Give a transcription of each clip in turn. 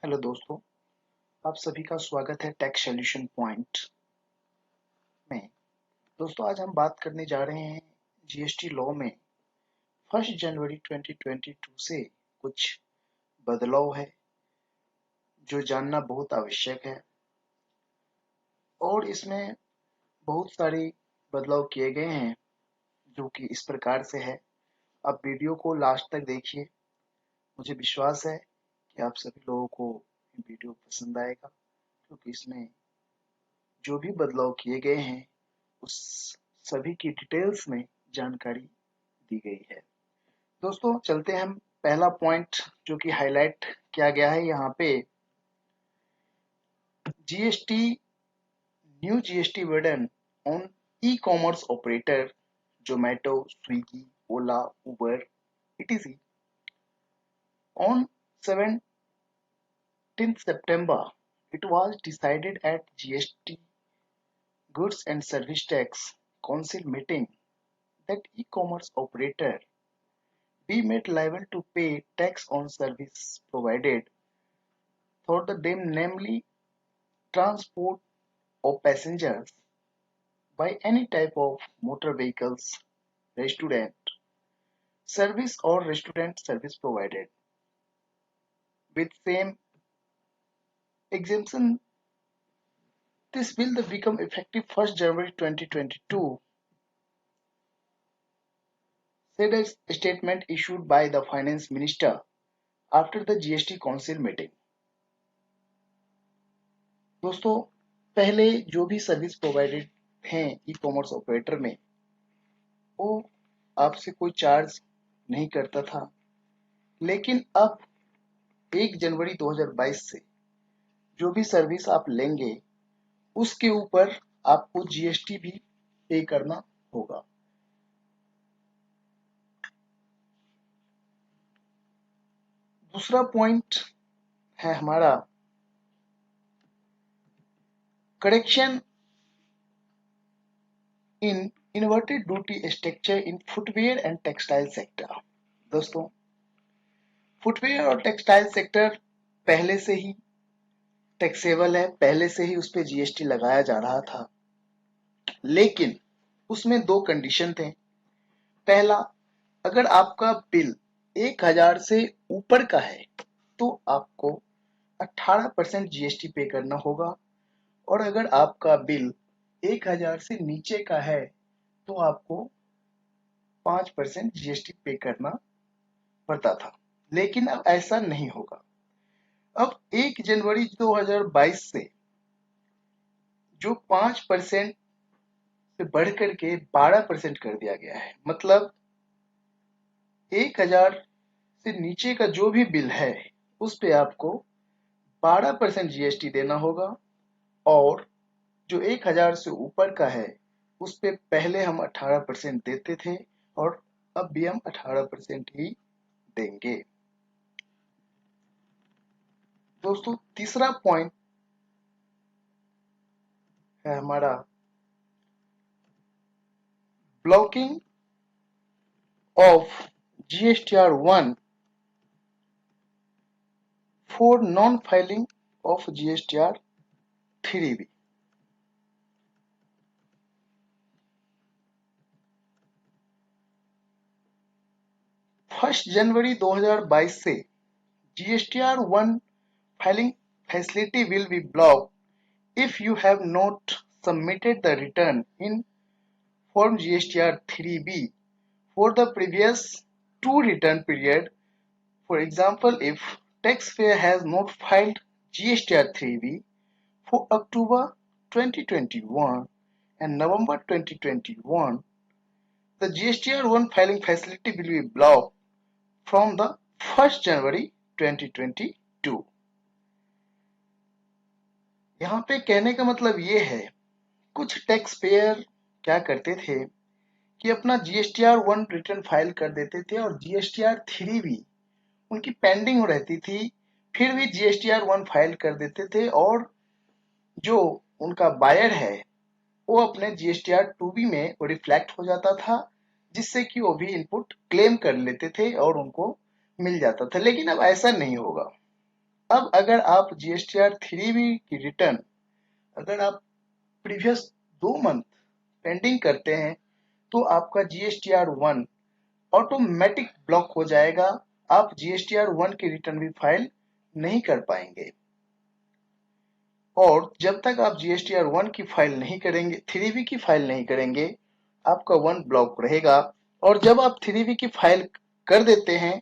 Hello दोस्तों, आप सभी का स्वागत है टैक्स सॉल्यूशन पॉइंट में। दोस्तों, आज हम बात करने जा रहे हैं जीएसटी लॉ में 1 जनवरी 2022 से कुछ बदलाव है जो जानना बहुत आवश्यक है और इसमें बहुत सारे बदलाव किए गए हैं जो कि इस प्रकार से है। आप वीडियो को लास्ट तक देखिए। मुझे विश्वास है कि आप सभी लोगों को ये वीडियो पसंद आएगा क्योंकि इसमें जो भी बदलाव किए गए हैं उस सभी की डिटेल्स में जानकारी दी गई है। दोस्तों, चलते हैं हम पहला पॉइंट जो कि हाईलाइट किया गया है यहाँ पे। GST new GST burden on e commerce operator Zomato, Swiggy, Ola, Uber etc on 17th September. It was decided at GST Goods and Service Tax Council meeting that e-commerce operator be made liable to pay tax on service provided for them, namely transport of passengers by any type of motor vehicles, restaurant service or restaurant service provided with same exemption. This bill will become effective 1st January 2022, said a statement issued by the finance minister after the GST council meeting. दोस्तों, पहले जो भी service provided हैं e commerce operator में, वो आपसे कोई charge नहीं करता था, लेकिन अब 1 जनवरी 2022 से जो भी सर्विस आप लेंगे उसके ऊपर आपको जीएसटी भी पे करना होगा। दूसरा पॉइंट है हमारा correction in inverted duty structure in footwear and textile sector. दोस्तों, फुटवेयर और टेक्सटाइल सेक्टर पहले से ही टैक्सेबल है, पहले से ही उस पर जीएसटी लगाया जा रहा था, लेकिन उसमें दो कंडीशन थे। पहला, अगर आपका बिल 1000 से ऊपर का है तो आपको 18% जीएसटी पे करना होगा, और अगर आपका बिल 1000 से नीचे का है तो आपको 5% जीएसटी पे करना पड़ता था। लेकिन अब ऐसा नहीं होगा। अब 1 जनवरी 2022 से जो 5% से बढ़कर के 12% कर दिया गया है, मतलब 1000 से नीचे का जो भी बिल है उस पे आपको 12% जीएसटी देना होगा, और जो 1000 से ऊपर का है उस पे पहले हम 18% देते थे और अब भी हम 18% ही देंगे। दोस्तों, तीसरा पॉइंट है हमारा blocking of GSTR 1 for non filing of GSTR 3B। 1 जनवरी 2022 से GSTR 1 filing facility will be blocked if you have not submitted the return in Form GSTR 3B for the previous 2 return period. For example, if taxpayer has not filed GSTR 3B for October 2021 and November 2021, the GSTR 1 filing facility will be blocked from the 1st January 2022। यहाँ पे कहने का मतलब ये है, कुछ tax payer क्या करते थे कि अपना जीएसटीआर 1 रिटर्न फाइल कर देते थे और जीएसटीआर 3 भी उनकी पेंडिंग रहती थी, फिर भी जीएसटीआर 1 फाइल कर देते थे, और जो उनका बायर है वो अपने जीएसटीआर 2B में वो रिफ्लेक्ट हो जाता था, जिससे कि वो भी इनपुट क्लेम कर लेते थे और उनको मिल जाता था। लेकिन अब ऐसा नहीं होगा। अब अगर आप GSTR 3B की रिटर्न अगर आप प्रीवियस 2 मंथ पेंडिंग करते हैं तो आपका GSTR 1 ऑटोमेटिक ब्लॉक हो जाएगा। आप GSTR 1 की रिटर्न भी फाइल नहीं कर पाएंगे और जब तक आप GSTR 1 की फाइल नहीं करेंगे, 3B की फाइल नहीं करेंगे, आपका 1 ब्लॉक रहेगा। और जब आप 3B की फाइल कर देते हैं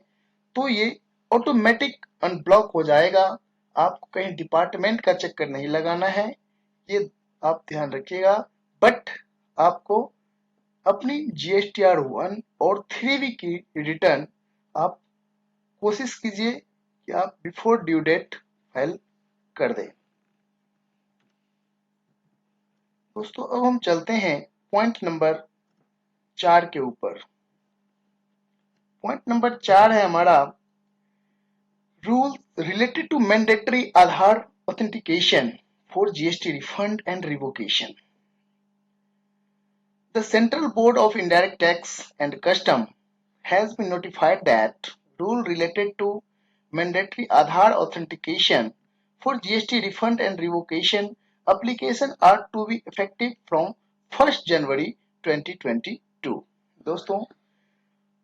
तो ये ऑटोमेटिक अनब्लॉक हो जाएगा। आपको कहीं डिपार्टमेंट का चक्कर नहीं लगाना है, ये आप ध्यान रखिएगा। बट आपको अपनी GSTR 1 और 3B की रिटर्न आप कोशिश कीजिए कि आप बिफोर ड्यू डेट फाइल कर दें। दोस्तों अब हम चलते हैं पॉइंट नंबर 4 के ऊपर। पॉइंट नंबर 4 है हमारा rule related to mandatory Aadhaar authentication for GST refund and revocation. The Central Board of Indirect Tax and Custom has been notified that rule related to mandatory Aadhaar authentication for GST refund and revocation application are to be effective from 1st January 2022. दोस्तों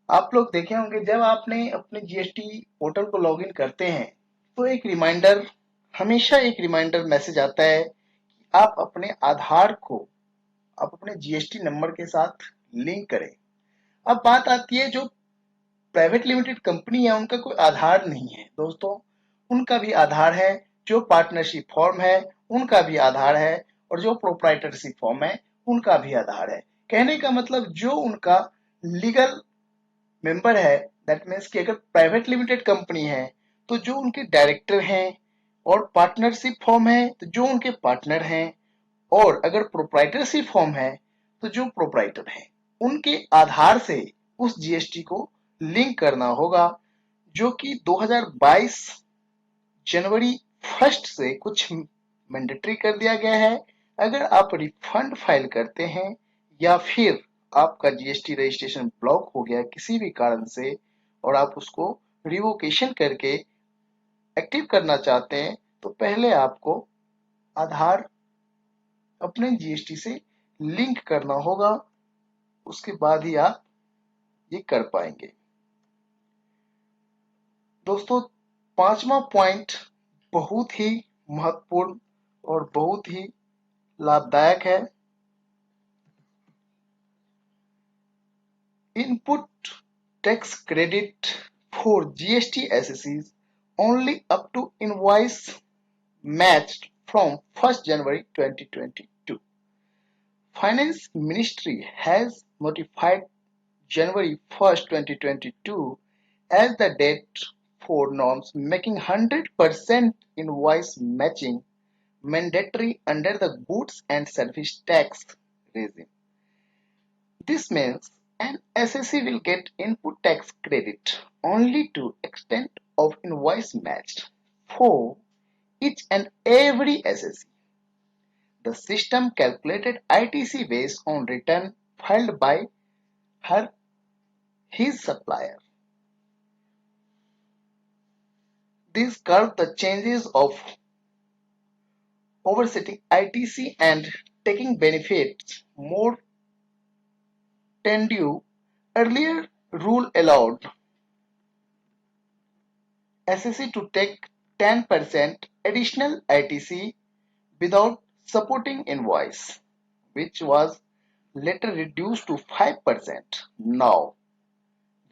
आप लोग देखे होंगे जब आपने अपने GST portal को login करते हैं तो एक रिमाइंडर, हमेशा एक रिमाइंडर मैसेज आता है कि आप अपने आधार को आप अपने GST नंबर के साथ लिंक करें। अब बात आती है जो प्राइवेट लिमिटेड कंपनी है उनका कोई आधार नहीं है दोस्तों, उनका भी आधार है। जो पार्टनरशिप फॉर्म है उनका भी आधार है और जो प्रोप्राइटरशिप फॉर्म है उनका भी आधार है। कहने का मतलब जो उनका लीगल मेंबर है, दैट मीन्स कि अगर प्राइवेट लिमिटेड कंपनी है तो जो उनके डायरेक्टर हैं, और पार्टनरशिप फॉर्म है तो जो उनके पार्टनर हैं, और अगर प्रोप्राइटरशिप फॉर्म है तो जो प्रोप्राइटर हैं उनके आधार से उस GST को लिंक करना होगा, जो कि 2022 जनवरी 1 से कुछ मैंडेटरी कर दिया गया है। अगर आप रिफंड फाइल करते हैं या फिर आपका GST रजिस्ट्रेशन ब्लॉक हो गया किसी भी कारण से और आप उसको रिवोकेशन करके एक्टिव करना चाहते हैं तो पहले आपको आधार अपने GST से लिंक करना होगा, उसके बाद ही आप ये कर पाएंगे। दोस्तों 5वां पॉइंट बहुत ही महत्वपूर्ण और बहुत ही लाभदायक है। Input tax credit for GST assessees only up to invoice matched from 1st January 2022. Finance Ministry has notified January 1st, 2022 as the date for norms making 100% invoice matching mandatory under the goods and service tax regime. This means an assessee will get input tax credit only to extent of invoice matched for each and every assessee. The system calculated ITC based on return filed by his supplier. This curbs the changes of oversetting ITC and taking benefits more than due. Earlier rule allowed assessee to take 10% additional ITC without supporting invoice, which was later reduced to 5%. Now,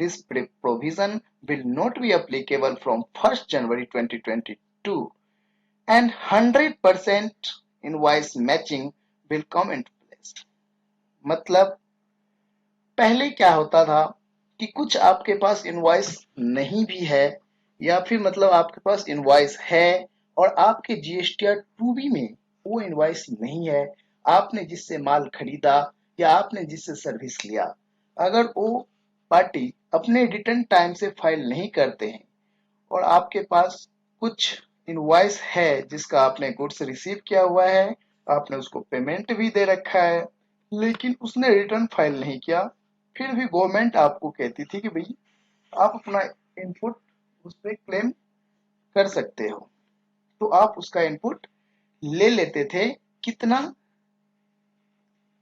this provision will not be applicable from 1st January 2022 and 100% invoice matching will come into place. मतलब पहले क्या होता था कि कुछ आपके पास invoice नहीं भी है या फिर मतलब आपके पास इनवॉइस है और आपके GSTR 2B में वो इनवॉइस नहीं है, आपने जिससे माल खरीदा या आपने जिससे सर्विस लिया, अगर वो पार्टी अपने रिटर्न टाइम से फाइल नहीं करते हैं और आपके पास कुछ इनवॉइस है जिसका आपने गुड्स रिसीव किया हुआ है, आपने उसको पेमेंट भी दे रखा है, लेकिन उसने रिटर्न फाइल नहीं किया, फिर भी गवर्नमेंट आपको कहती थी कि भाई आप अपना इनपुट उस पर क्लेम कर सकते हो। तो आप उसका इनपुट ले लेते थे कितना,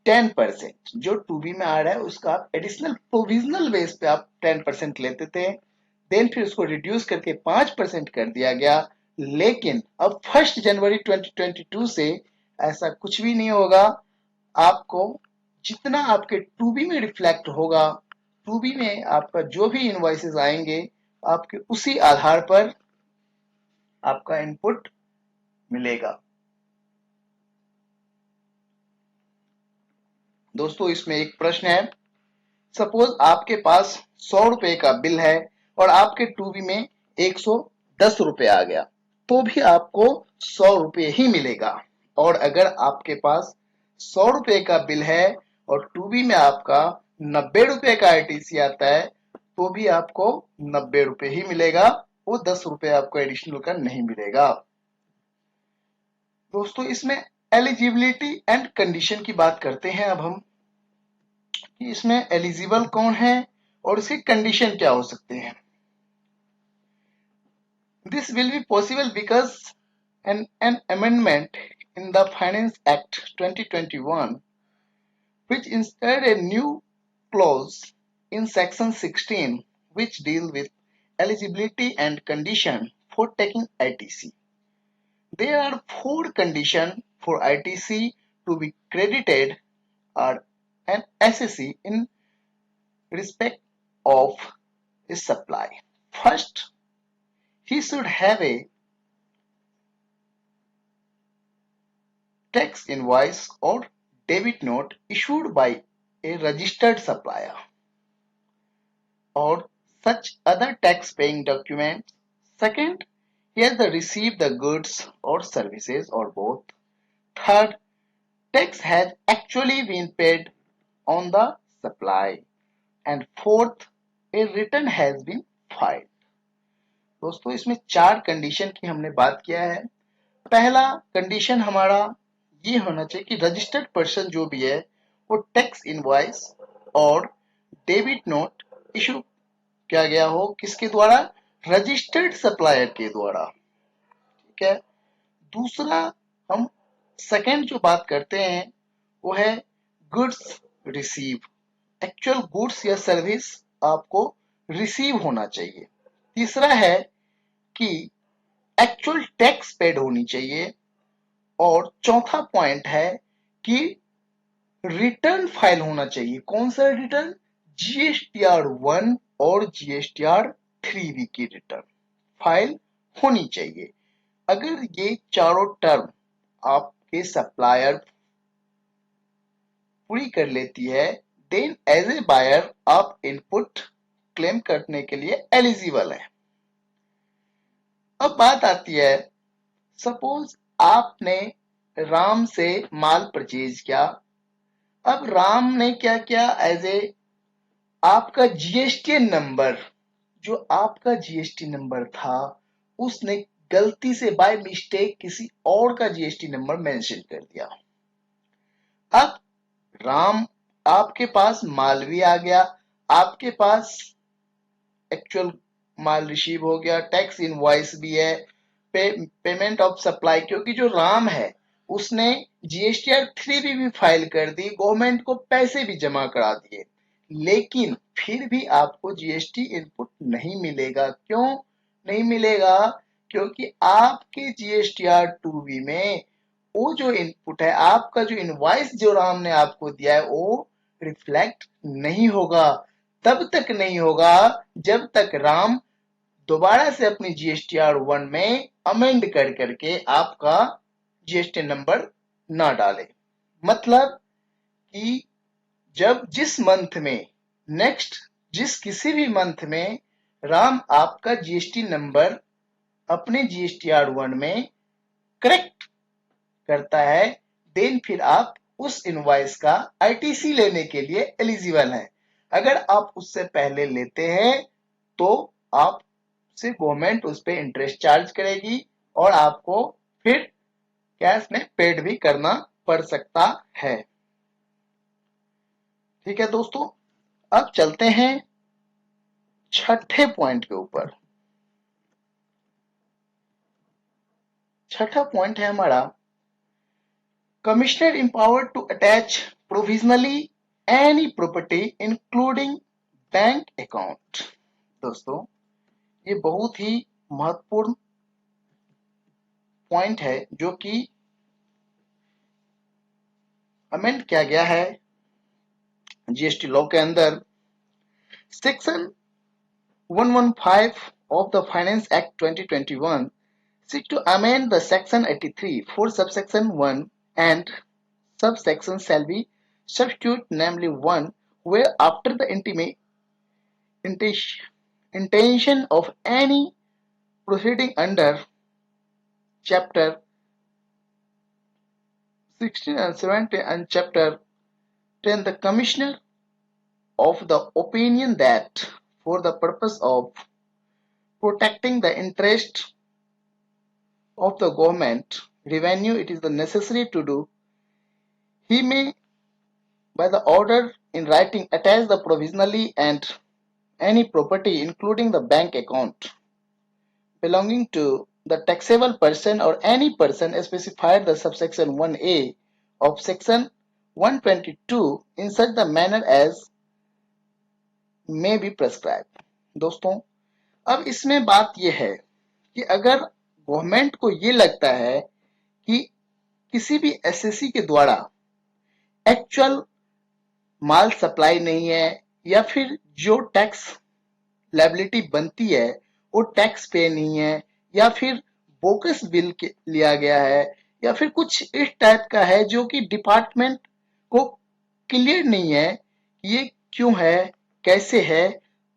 10%। जो टू बी में आ रहा है उसका आप एडिशनल प्रोविजनल बेस पे आप 10% लेते थे, देन फिर उसको रिड्यूस करके 5% कर दिया गया। लेकिन अब 1 जनवरी 2022 से ऐसा कुछ भी नहीं होगा। आपको जितना आपके टू बी में रिफ्लेक्ट होगा, टू बी में आपका जो भी इनवॉइसेस आएंगे, आपके उसी आधार पर आपका इनपुट मिलेगा। दोस्तों इसमें एक प्रश्न है, सपोज आपके पास 100 रुपए का बिल है और आपके टू बी में 110 रुपए आ गया, तो भी आपको 100 रुपए ही मिलेगा। और अगर आपके पास 100 रुपए का बिल है और टू बी में आपका 90 रुपए का आईटीसी आता है, तो भी आपको 90 रुपए ही मिलेगा, वो 10 रुपए आपको एडिशनल का नहीं मिलेगा। दोस्तों इसमें एलिजिबिलिटी एंड कंडीशन की बात करते हैं अब हम, कि इसमें एलिजिबल कौन है और इसके कंडीशन क्या हो सकते हैं। This will be possible because an amendment in the Finance Act 2021 which inserted a new clause in section 16 which deal with eligibility and condition for taking ITC. There are 4 conditions for ITC to be credited or an SSC in respect of his supply. First, he should have a tax invoice or debit note issued by a registered supplier or such other tax paying documents. Second, he has received the goods or services or both. Third, tax has actually been paid on the supply. And fourth, a return has been filed. दोस्तों इसमें 4 condition की हमने बात किया है। पहला condition हमारा ये होना चाहिए कि रजिस्टर्ड पर्सन जो भी है वो टैक्स इनवॉइस और डेबिट नोट इशू किया गया हो, किसके द्वारा, रजिस्टर्ड सप्लायर के द्वारा। ठीक है। दूसरा हम सेकंड जो बात करते हैं वो है गुड्स रिसीव, एक्चुअल गुड्स या सर्विस आपको रिसीव होना चाहिए। तीसरा है कि एक्चुअल टैक्स पेड होनी चाहिए। और चौथा पॉइंट है कि रिटर्न फाइल होना चाहिए। कौन सा रिटर्न, जीएसटीआर 1 और जीएसटीआर 3B की रिटर्न फाइल होनी चाहिए। अगर ये चारों टर्म आपके सप्लायर पूरी कर लेती है, देन एज ए बायर आप इनपुट क्लेम करने के लिए एलिजिबल है। अब बात आती है, सपोज आपने राम से माल परचेज किया। अब राम ने क्या किया, एज ए आपका जीएसटी नंबर, जो आपका जीएसटी नंबर था उसने गलती से बाय मिस्टेक किसी और का जीएसटी नंबर मेंशन कर दिया। अब राम आपके पास माल भी आ गया, आपके पास एक्चुअल माल रिसीव हो गया, टैक्स इनवॉइस भी है, पेमेंट ऑफ सप्लाई, क्योंकि जो राम है उसने जीएसटीआर 3B भी फाइल कर दी, गवर्नमेंट को पैसे भी जमा करा दिए, लेकिन फिर भी आपको जीएसटी इनपुट नहीं मिलेगा। क्यों नहीं मिलेगा, क्योंकि आपके जीएसटीआर 2B में वो जो इनपुट है, आपका जो इनवॉइस जो राम ने आपको दिया है वो रिफ्लेक्ट नहीं होगा। तब तक नहीं होगा जब तक राम दोबारा से अपनी जीएसटीआर 1 में अमेंड कर करके आपका जीएसटी नंबर ना डाले। मतलब कि जब जिस मंथ में, नेक्स्ट जिस किसी भी मंथ में राम आपका जीएसटी नंबर अपने जीएसटीआर 1 में करेक्ट करता है, देन फिर आप उस इनवॉइस का आईटीसी लेने के लिए एलिजिबल हैं। अगर आप उससे पहले लेते हैं तो आप से गवर्नमेंट उस पर इंटरेस्ट चार्ज करेगी और आपको फिर कैश में पेड भी करना पड़ सकता है। ठीक है दोस्तों, अब चलते हैं छठे पॉइंट के ऊपर। छठा पॉइंट है हमारा commissioner empowered to attach provisionally any property including bank account. दोस्तों ये बहुत ही महत्वपूर्ण पॉइंट है जो कि अमेंड किया गया है जीएसटी लॉ के अंदर। Section 115 of the Finance Act 2021 seek to amend the section 83 for subsection 1 and subsection shall be substitute, namely 1, where after the intention of any proceeding under chapter 16 and 17 and chapter 10, the commissioner of the opinion that for the purpose of protecting the interest of the government revenue it is the necessary to do, he may by the order in writing attach the provisionally and any property including the bank account belonging to the taxable person or any person specified the subsection 1A of section 122 in such the manner as may be prescribed। दोस्तों अब इसमें बात यह है कि अगर government को ये लगता है कि किसी भी एसएससी के द्वारा एक्चुअल माल सप्लाई नहीं है या फिर जो टैक्स लायबिलिटी बनती है वो टैक्स पे नहीं है या फिर बोगस बिल लिया गया है या फिर कुछ इस टाइप का है जो कि डिपार्टमेंट को क्लियर नहीं है ये क्यों है कैसे है,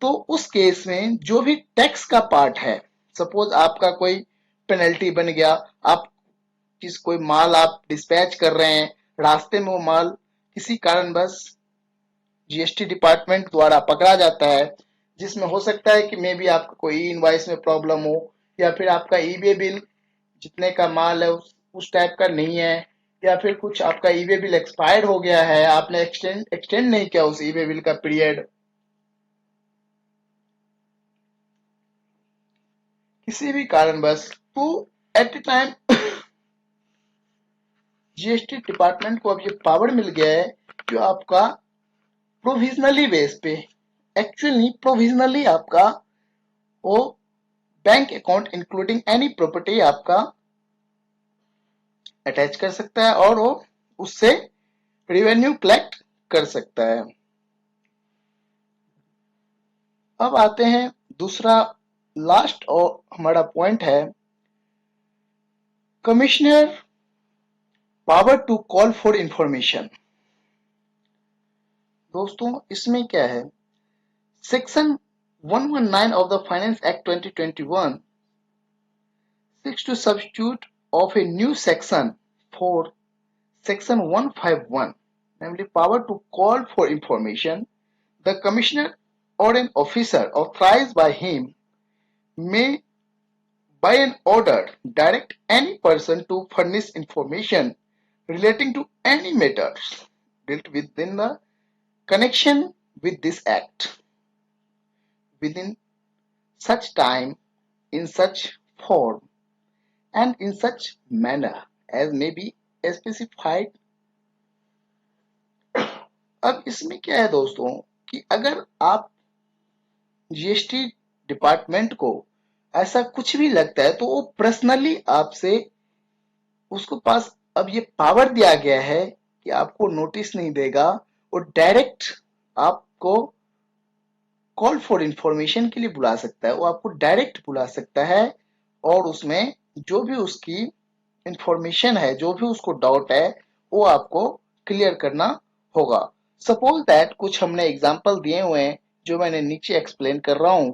तो उस केस में जो भी टैक्स का पार्ट है, सपोज आपका कोई पेनल्टी बन गया, आप कोई माल आप डिस्पैच कर रहे हैं, रास्ते में वो माल किसी कारणवश जीएसटी डिपार्टमेंट द्वारा पकड़ा जाता है, जिसमें हो सकता है कि मे बी आपका कोई इनवॉइस में प्रॉब्लम हो या फिर आपका ईबे बिल जितने का माल है उस टाइप का नहीं है या फिर कुछ आपका ईबे बिल एक्सपायर्ड हो गया है, आपने एक्सटेंड नहीं किया उस ईबे बिल का पीरियड, किसी भी कारणवश, तो at the time GST department को अब ये पावर मिल गया है कि आपका प्रोविजनली बेस पे एक्चुअली प्रोविजनली आपका वो bank account including any property आपका अटैच कर सकता है और वो उससे रेवेन्यू कलेक्ट कर सकता है। अब आते हैं दूसरा लास्ट और हमारा पॉइंट है commissioner power to call for information. दोस्तों इसमें क्या है, section 119 of the Finance Act 2021 seeks to substitute of a new section for section 151, namely power to call for information. The commissioner or an officer authorized by him may by an order direct any person to furnish information relating to any matters dealt within the connection with this act within such time in such form and in such manner as may be specified। अब इसमें क्या है दोस्तों कि अगर आप GST department को ऐसा कुछ भी लगता है तो वो पर्सनली आपसे उसको पास अब ये पावर दिया गया है कि आपको नोटिस नहीं देगा, वो डायरेक्ट आपको कॉल फॉर इंफॉर्मेशन के लिए बुला सकता है, वो आपको डायरेक्ट बुला सकता है और उसमें जो भी उसकी इंफॉर्मेशन है, जो भी उसको डाउट है, वो आपको क्लियर करना होगा। सपोज दैट कुछ हमने एग्जांपल दिए हुए हैं जो मैंने नीचे एक्सप्लेन कर रहा हूं,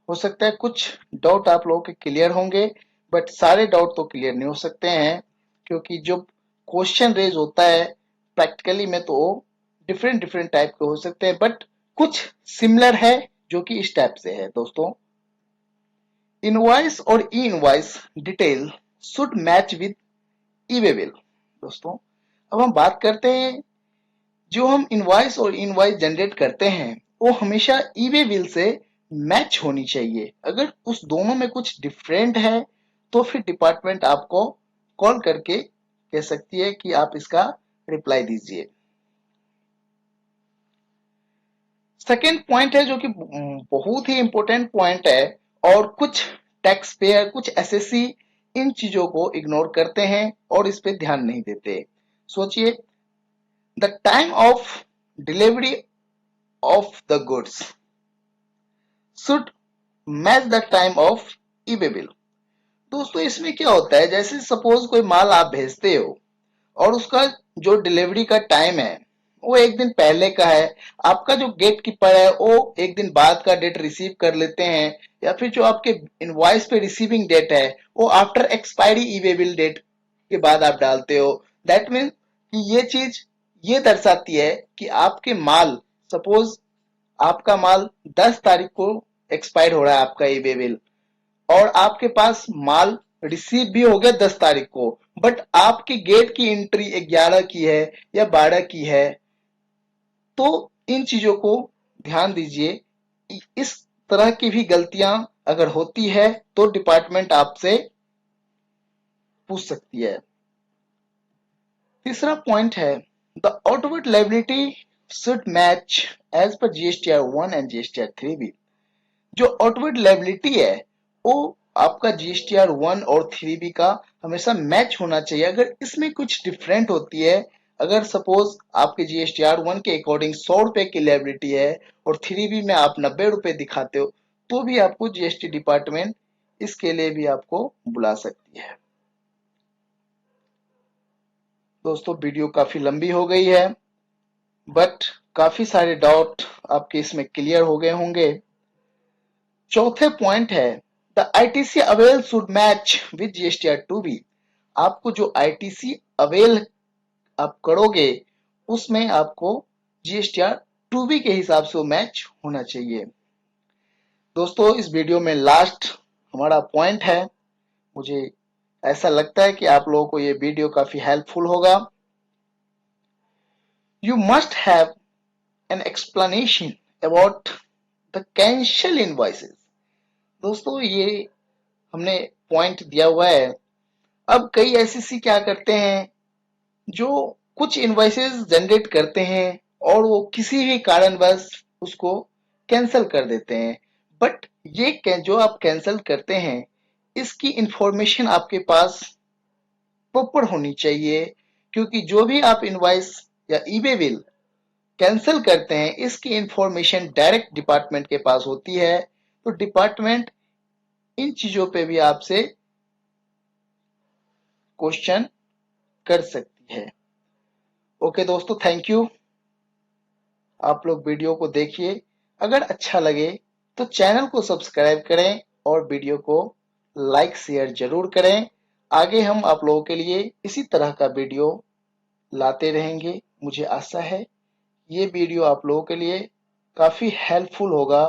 हो सकता है कुछ डाउट आप लोगों के क्लियर होंगे बट सारे डाउट तो क्लियर नहीं हो सकते हैं क्योंकि जो क्वेश्चन रेज होता है प्रैक्टिकली में तो डिफरेंट टाइप के हो सकते हैं बट कुछ सिमिलर है जो कि इस टाइप से है। दोस्तों इनवॉइस और ई invoice detail should match with e-way bill. दोस्तों अब हम बात करते हैं जो हम इनवॉइस और इनवॉइस जनरेट करते हैं वो हमेशा ई-वे बिल से मैच होनी चाहिए। अगर उस दोनों में कुछ डिफरेंट है तो फिर डिपार्टमेंट आपको कॉल करके कह सकती है कि आप इसका रिप्लाई दीजिए। सेकेंड पॉइंट है जो कि बहुत ही इंपॉर्टेंट पॉइंट है, और कुछ टैक्स पेयर, कुछ एसएससी इन चीजों को इग्नोर करते हैं और इस पे ध्यान नहीं देते। सोचिए, the time of delivery of the goods should match the time of eBay bill. दोस्तों इसमें क्या होता है, जैसे सपोज कोई माल आप भेजते हो और उसका जो डिलीवरी का टाइम है वो एक दिन पहले का है, आपका जो गेट कीपर है वो एक दिन बाद का डेट रिसीव कर लेते हैं, या फिर जो आपके इनवॉइस पे रिसीविंग डेट है वो आफ्टर एक्सपायरी ईवेबल डेट के बाद आप डालते हो। दैट मीन कि ये चीज ये दर्शाती है कि आपके माल, सपोज आपका माल 10 तारीख को एक्सपायर हो रहा है आपका ईवेबल, और आपके पास माल रिसीव भी हो गया 10 तारीख को, बट आपकी गेट की एंट्री 11 की है या 12 की है, तो इन चीजों को ध्यान दीजिए। इस तरह की भी गलतियां अगर होती है तो डिपार्टमेंट आपसे पूछ सकती है। तीसरा पॉइंट है, the outward liability should match as per GSTR 1 and GSTR 3 भी। जो आउटवर्ड लायबिलिटी है वो आपका जीएसटीआर 1 और 3 बी का हमेशा मैच होना चाहिए। अगर इसमें कुछ डिफरेंट होती है, अगर सपोज आपके जीएसटीआर 1 के अकॉर्डिंग 100 रुपए की लायबिलिटी है और 3बी में आप 90 रुपए दिखाते हो, तो भी आपको जीएसटी डिपार्टमेंट इसके लिए भी आपको बुला सकती है। दोस्तों वीडियो काफी लंबी हो गई है, बट काफी सारे डाउट आपके इसमें क्लियर हो गए होंगे। चौथे पॉइंट है, the ITC avail should match with GSTR 2 B. आपको जो आईटीसी अवेल आप करोगे उसमें आपको जीएसटीआर 2बी के हिसाब से वो मैच होना चाहिए। दोस्तों इस वीडियो में लास्ट हमारा पॉइंट है, मुझे ऐसा लगता है कि आप लोगों को ये वीडियो काफी हेल्पफुल होगा। You must have an explanation about the cancel invoices. दोस्तों ये हमने पॉइंट दिया हुआ है। अब कई एसएससी क्या करते हैं, जो कुछ इनवॉइसेस जनरेट करते हैं और वो किसी भी कारणवश उसको कैंसिल कर देते हैं, बट ये जो आप कैंसिल करते हैं इसकी इंफॉर्मेशन आपके पास प्रॉपर होनी चाहिए, क्योंकि जो भी आप इनवॉइस या ईबे बिल कैंसिल करते हैं इसकी इंफॉर्मेशन डायरेक्ट डिपार्टमेंट के पास होती है, तो डिपार्टमेंट इन चीजों पे भी आपसे क्वेश्चन कर सकती है। ओके दोस्तों, थैंक यू। आप लोग वीडियो को देखिए, अगर अच्छा लगे तो चैनल को सब्सक्राइब करें और वीडियो को लाइक शेयर जरूर करें। आगे हम आप लोगों के लिए इसी तरह का वीडियो लाते रहेंगे। मुझे आशा है ये वीडियो आप लोगों के लिए काफी हेल्पफुल होगा।